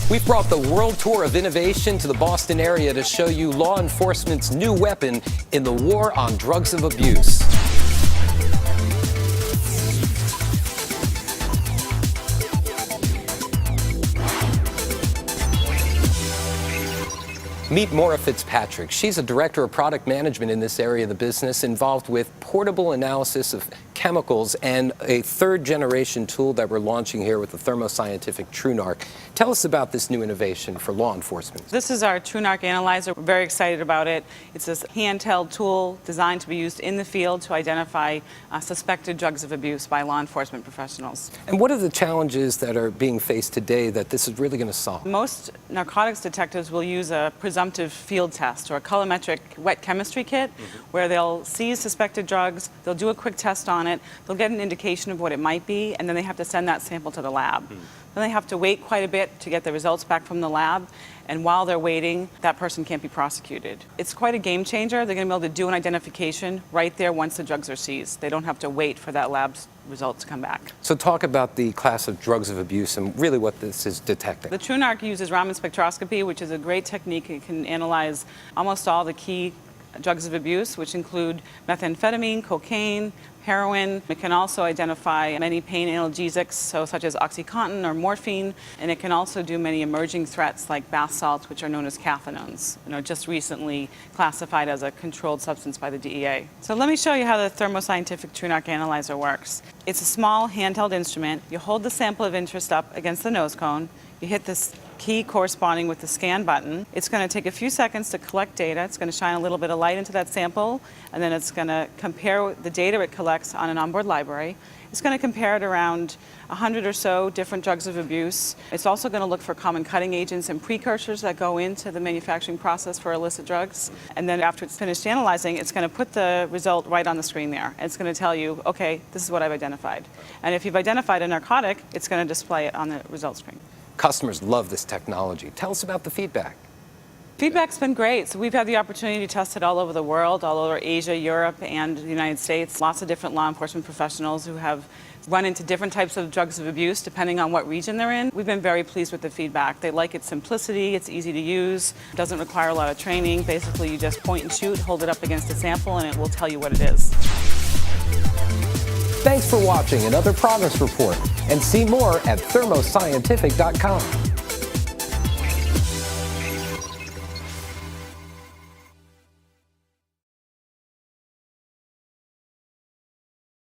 We've brought the world tour of innovation to the Boston area to show you law enforcement's new weapon in the war on drugs of abuse. Meet Maura Fitzpatrick. She's a director of product management in this area of the business, involved with portable analysis of chemicals and a third-generation tool that we're launching here with the ThermoScientific TruNarc. Tell us about this new innovation for law enforcement. This is our TruNarc analyzer. We're very excited about it. It's this handheld tool designed to be used in the field to identify suspected drugs of abuse by law enforcement professionals. And what are the challenges that are being faced today that this is really going to solve? Most narcotics detectives will use a presumptive field test or a colorimetric wet chemistry kit where they'll seize suspected drugs, they'll do a quick test on it, they'll get an indication of what it might be, and then they have to send that sample to the lab. Then they have to wait quite a bit to get the results back from the lab, and while they're waiting, that person can't be prosecuted. It's quite a game changer. They're going to be able to do an identification right there once the drugs are seized. They don't have to wait for that lab's results to come back. So talk about the class of drugs of abuse and really what this is detecting. The TruNarc uses Raman spectroscopy, which is a great technique. It can analyze almost all the key drugs of abuse, which include methamphetamine, cocaine, heroin. It can also identify many pain analgesics, such as OxyContin or morphine, and it can also do many emerging threats like bath salts, which are known as cathinones, and are just recently classified as a controlled substance by the DEA. So let me show you how the ThermoScientific TruNarc analyzer works. It's a small handheld instrument. You hold the sample of interest up against the nose cone. You hit this key corresponding with the scan button. It's going to take a few seconds to collect data. It's going to shine a little bit of light into that sample, and then it's going to compare the data it collects on an onboard library. It's going to compare it around 100 or so different drugs of abuse. It's also going to look for common cutting agents and precursors that go into the manufacturing process for illicit drugs. And then after it's finished analyzing, it's going to put the result right on the screen there. And it's going to tell you, okay, this is what I've identified. And if you've identified a narcotic, it's going to display it on the result screen. Customers love this technology. Tell us about the feedback. Feedback's been great. So we've had the opportunity to test it all over the world, all over Asia, Europe, and the United States. Lots of different law enforcement professionals who have run into different types of drugs of abuse depending on what region they're in. We've been very pleased with the feedback. They like its simplicity, it's easy to use, doesn't require a lot of training. Basically, you just point and shoot, hold it up against a sample, and it will tell you what it is. Thanks for watching another progress report, and see more at thermoscientific.com.